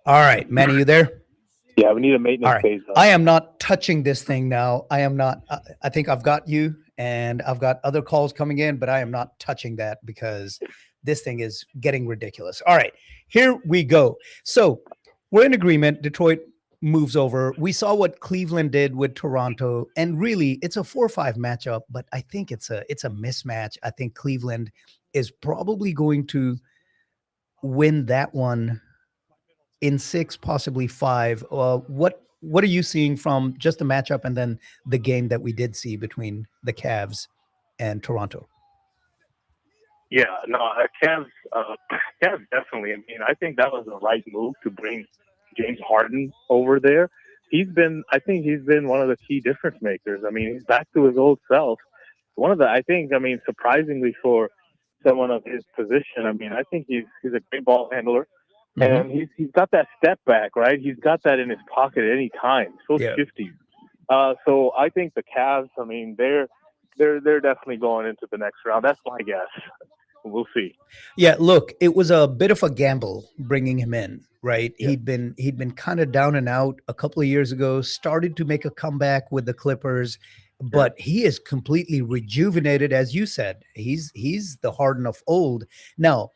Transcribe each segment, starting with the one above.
All right, Manny, you there? Yeah, we need a All maintenance right. phase up. I am not touching this thing now. I am not. I think I've got you, and I've got other calls coming in, but I am not touching that because this thing is getting ridiculous. All right, here we go. So we're in agreement. Detroit moves over. We saw what Cleveland did with Toronto, and really, it's a 4-5 matchup. But I think it's a mismatch. I think Cleveland is probably going to win that one in six, possibly five. What are you seeing from just the matchup and then the game that we did see between the Cavs and Toronto? Yeah, no, Cavs definitely. I mean, I think that was the right move to bring James Harden over there. I think he's been one of the key difference makers. I mean, he's back to his old self. I mean, surprisingly for someone of his position, I mean, I think he's a great ball handler, Hmm. and he's got that step back, right? He's got that in his pocket at any time. So Yeah. shifty. So I think the Cavs. I mean, they're definitely going into the next round. That's my guess. We'll see. Yeah, look, it was a bit of a gamble bringing him in, right? Yeah, He'd been kind of down and out a couple of years ago, started to make a comeback with the Clippers, yeah, but he is completely rejuvenated, as you said. He's the Harden of old. Now,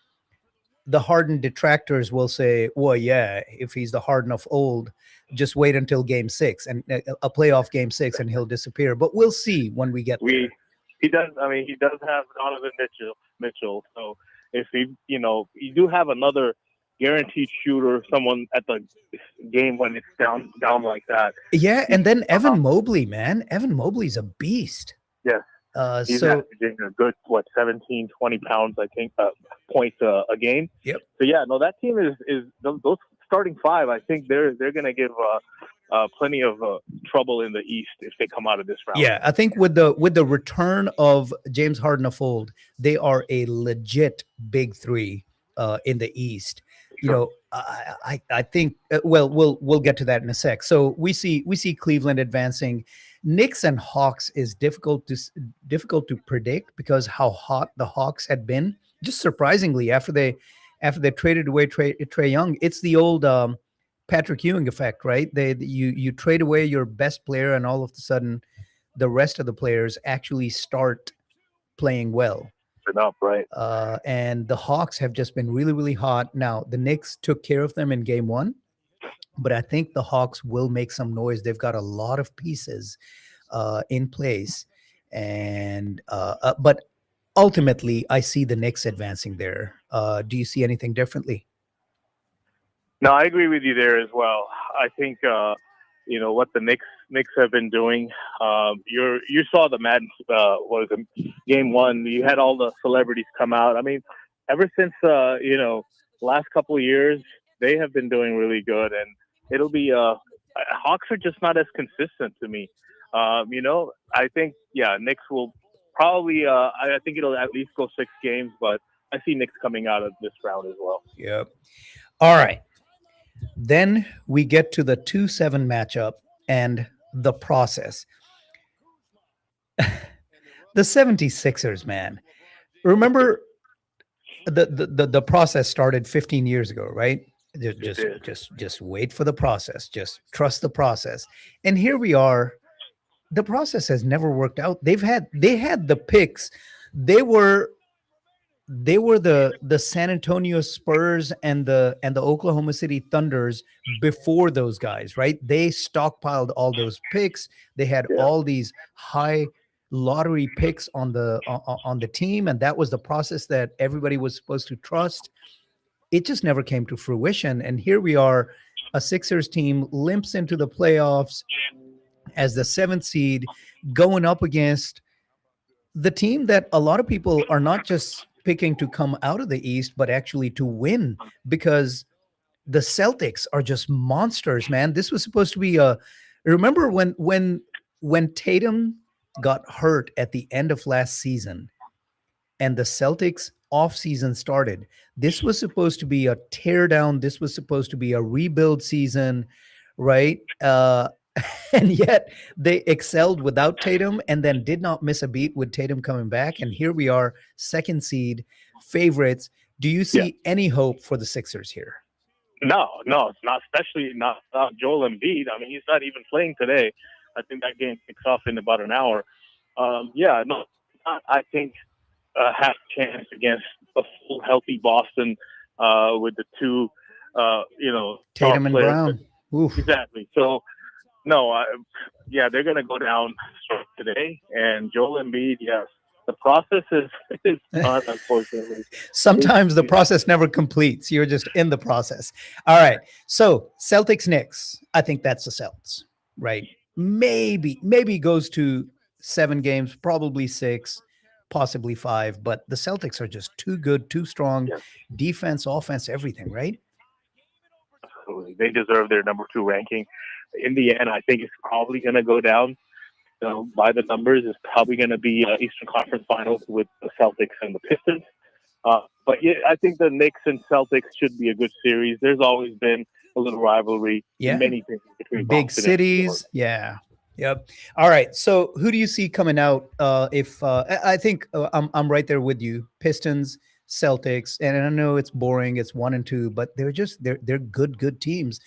the Harden detractors will say, well, yeah, if he's the Harden of old, just wait until game six and a playoff game six and he'll disappear. But we'll see when we get we there. he does. I mean, he does have Donovan Mitchell. So if you do have another guaranteed shooter, someone at the game when it's down like that. Yeah. He's And then uh, Evan Mobley, man. Evan Mobley's a beast. yes, he's So, averaging a good 17, 20 pounds, I think, points a game. yep. So yeah, no, that team is those starting five. I think they're going to give plenty of trouble in the East if they come out of this round. Yeah. I think with the return of James Harden of old, they are a legit big three in the East. Sure. I think well we'll get to that in a sec. So we see Cleveland advancing. Knicks and Hawks is difficult to predict because how hot the Hawks had been. Just surprisingly, after they traded away Trey Young, it's the old Patrick Ewing effect, right? You trade away your best player, and all of a sudden, the rest of the players actually start playing well. Enough, right? And the Hawks have just been really, really hot. Now, the Knicks took care of them in game one, but I think the Hawks will make some noise. They've got a lot of pieces in place. But ultimately, I see the Knicks advancing there. Do you see anything differently? No, I agree with you there as well. I think what the Knicks have been doing. You saw the Madden was it, game one. You had all the celebrities come out. I mean, ever since last couple of years, they have been doing really good, and it'll be Hawks are just not as consistent to me. I think Knicks will probably. I think it'll at least go 6 games, but I see Knicks coming out of this round as well. Yep. All right. Then we get to the 2-7 matchup and the process. The 76ers, man. Remember the process started 15 years ago, right? Just It just is. just just wait for the process. Just trust the process. And here we are. The process has never worked out. They had the picks. They were they were the San Antonio Spurs and the Oklahoma City Thunders before those guys, right? They stockpiled all those picks. They had Yeah. all these high lottery picks on the team, and that was the process that everybody was supposed to trust. It just never came to fruition, and here we are. A Sixers team limps into the playoffs as the seventh seed, going up against the team that a lot of people are not just picking to come out of the East, but actually to win because the Celtics are just monsters, man. This was supposed to be a. Remember when Tatum got hurt at the end of last season and the Celtics offseason started? This was supposed to be a teardown. This was supposed to be a rebuild season, right? And yet they excelled without Tatum and then did not miss a beat with Tatum coming back. And here we are, second seed favorites. Do you Yeah. see any hope for the Sixers here? No, it's not. Especially not Joel Embiid. I mean, he's not even playing today. I think that game kicks off in about an hour. Yeah, no, I think have a chance against a full healthy Boston with the two, star Tatum and players. Brown. Oof. Exactly. So no, yeah, they're going to go down strong today. And Joel Embiid, yes, the process is done, unfortunately. Sometimes the process never completes. You're just in the process. All right. So Celtics Knicks. I think that's the Celts, right? Maybe goes to 7 games, probably 6, possibly 5. But the Celtics are just too good, too strong. Yes, Defense, offense, everything, right? absolutely. They deserve their number 2 ranking. In the end, I think it's probably going to go down. By the numbers, it's probably going to be Eastern Conference Finals with the Celtics and the Pistons. But yeah, I think the Knicks and Celtics should be a good series. There's always been a little rivalry Yeah. in many things between Big Boston and New York. cities. Yeah. Yep. All right. So who do you see coming out? If I think I'm right there with you. Pistons, Celtics, and I know it's boring. It's 1 and 2, but they're good teams.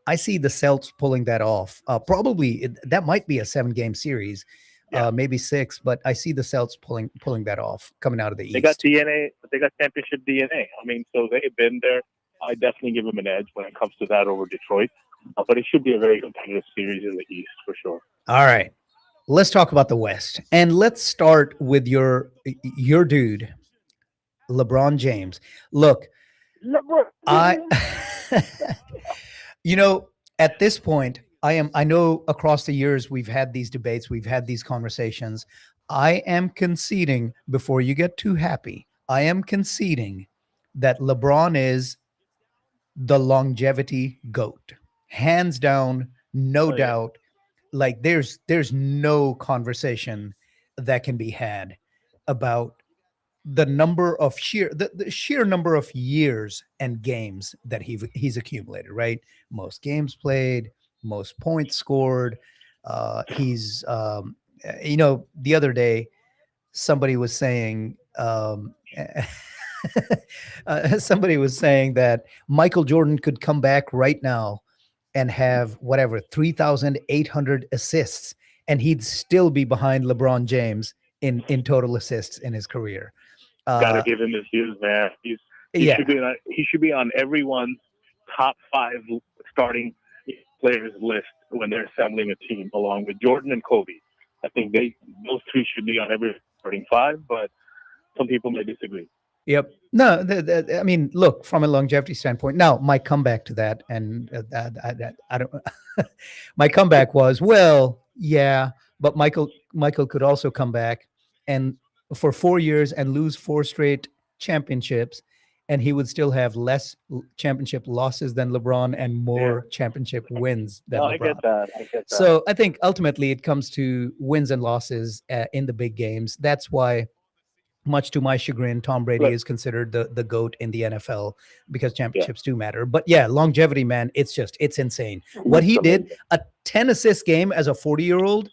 I see the Celts pulling that off. Probably that might be a 7-game series, Yeah. maybe 6, but I see the Celts pulling that off coming out of the East. They got DNA. They got championship DNA. I mean, so they've been there. I definitely give them an edge when it comes to that over Detroit. But it should be a very competitive series in the East for sure. All right. Let's talk about the West. And let's start with your dude, LeBron James. Look, I at this point, I know across the years we've had these debates, we've had these conversations. I am conceding, before you get too happy, I am conceding that LeBron is the longevity GOAT. Hands down, no yeah. doubt. Like there's no conversation that can be had about the number of the sheer number of years and games that he's accumulated, right? Most games played, most points scored. He's the other day somebody was saying somebody was saying that Michael Jordan could come back right now and have whatever 3,800 assists, and he'd still be behind LeBron James in total assists in his career. Got to give him his dues, man. He should be on everyone's top 5 starting players list when they're assembling a team, along with Jordan and Kobe. I think those 3 should be on every starting 5, but some people may disagree. Yep. No, I mean, look, from a longevity standpoint. Now, my comeback to that, and I don't. My comeback was, well, yeah, but Michael could also come back and for 4 years and lose 4 straight championships, and he would still have less championship losses than LeBron and more championship wins than LeBron. I get that. So I think ultimately it comes to wins and losses in the big games. That's why, much to my chagrin, Tom Brady is considered the GOAT in the NFL because championships do matter. But yeah, longevity, man, it's insane. What he did, a 10 assist game as a 40-year-old.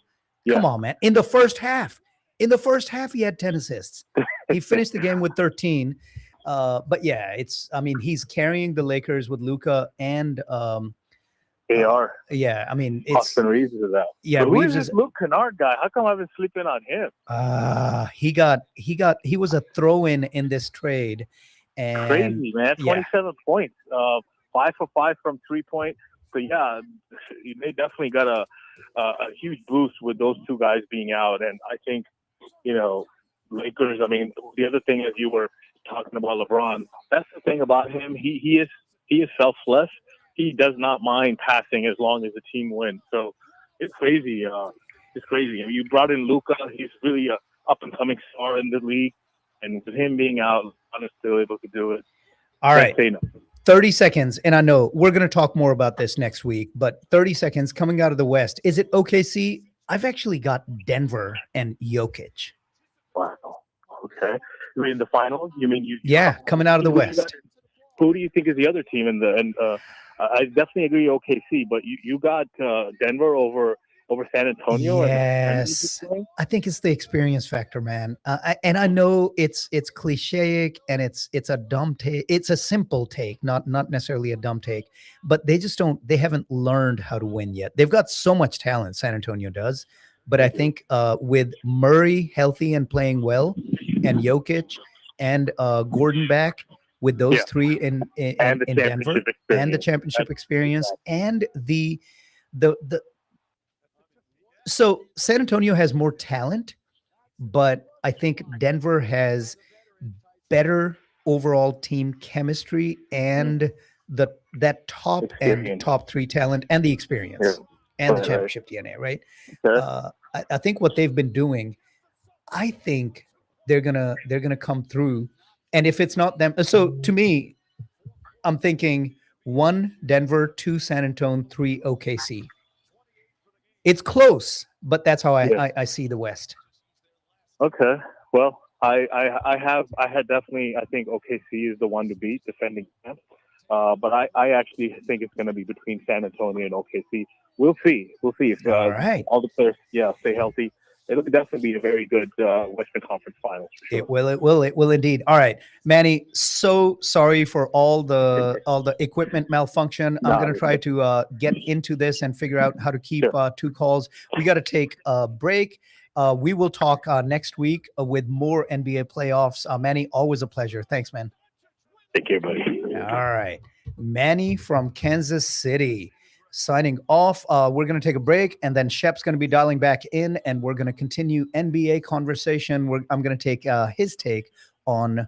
Come on, man. In the first half, he had 10 assists. He finished the game with 13. But yeah, he's carrying the Lakers with Luka and AR. Yeah, I mean, Austin Reeves is out. Yeah, but Reeves is Luke Kennard guy. How come I've been sleeping on him? He was a throw-in in this trade, and crazy, man. 27 points, 5 for 5 from 3-point. So yeah, they definitely got a huge boost with those 2 guys being out, and I think Lakers. I mean, the other thing is you were talking about LeBron. That's the thing about him. He is selfless. He does not mind passing as long as the team wins. So it's crazy. It's crazy. I mean, you brought in Luka. He's really a up-and-coming star in the league. And with him being out, LeBron is still able to do it. All right. 30 seconds. And I know we're going to talk more about this next week, but 30 seconds coming out of the West. Is it OKC? I've actually got Denver and Jokic. Wow. Okay. You mean the finals? You mean you? Yeah, coming out of the West. Who do you think is the other team in the? And I definitely agree OKC, but you got Denver over over San Antonio? Yes, I think it's the experience factor, man. And I know it's clichéic and it's a dumb take. It's a simple take, not necessarily a dumb take. But they just don't. They haven't learned how to win yet. They've got so much talent. San Antonio does, but I think with Murray healthy and playing well, and Jokic and Gordon back, with those Yeah. three in And the Denver, championship and the experience. championship experience, and the so San Antonio has more talent, but I think Denver has better overall team chemistry and that top end Experience. top three talent and the experience Yeah. and the Right. championship DNA, right? Okay. I think what they've been doing, I think they're gonna come through. And if it's not them, so to me, I'm thinking 1 Denver, 2 San Antonio, 3 OKC. It's close, but that's how Yeah. I see the West. Okay. Well, I had definitely, I think OKC is the one to beat, defending champs. But I actually think it's going to be between San Antonio and OKC. We'll see. We'll see if All right. all the players, stay healthy. It'll definitely be a very good Western Conference Finals. For sure. It will indeed. All right, Manny. So sorry for all the equipment malfunction. I'm Nah, gonna it's try to get into this and figure out how to keep Sure. 2 calls. We got to take a break. We will talk next week with more NBA playoffs. Manny, always a pleasure. Thanks, man. Take care, buddy. All right, Manny from Kansas City signing off. We're going to take a break, and then Shep's going to be dialing back in, and we're going to continue NBA conversation. I'm going to take his take on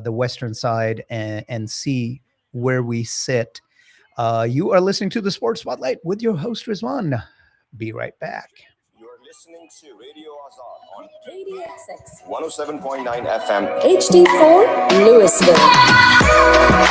the Western side and see where we sit. You are listening to the Sports Spotlight with your host, Rizwan. Be right back. You're listening to Radio Azad on KDXX 107.9 FM. HD4 Louisville.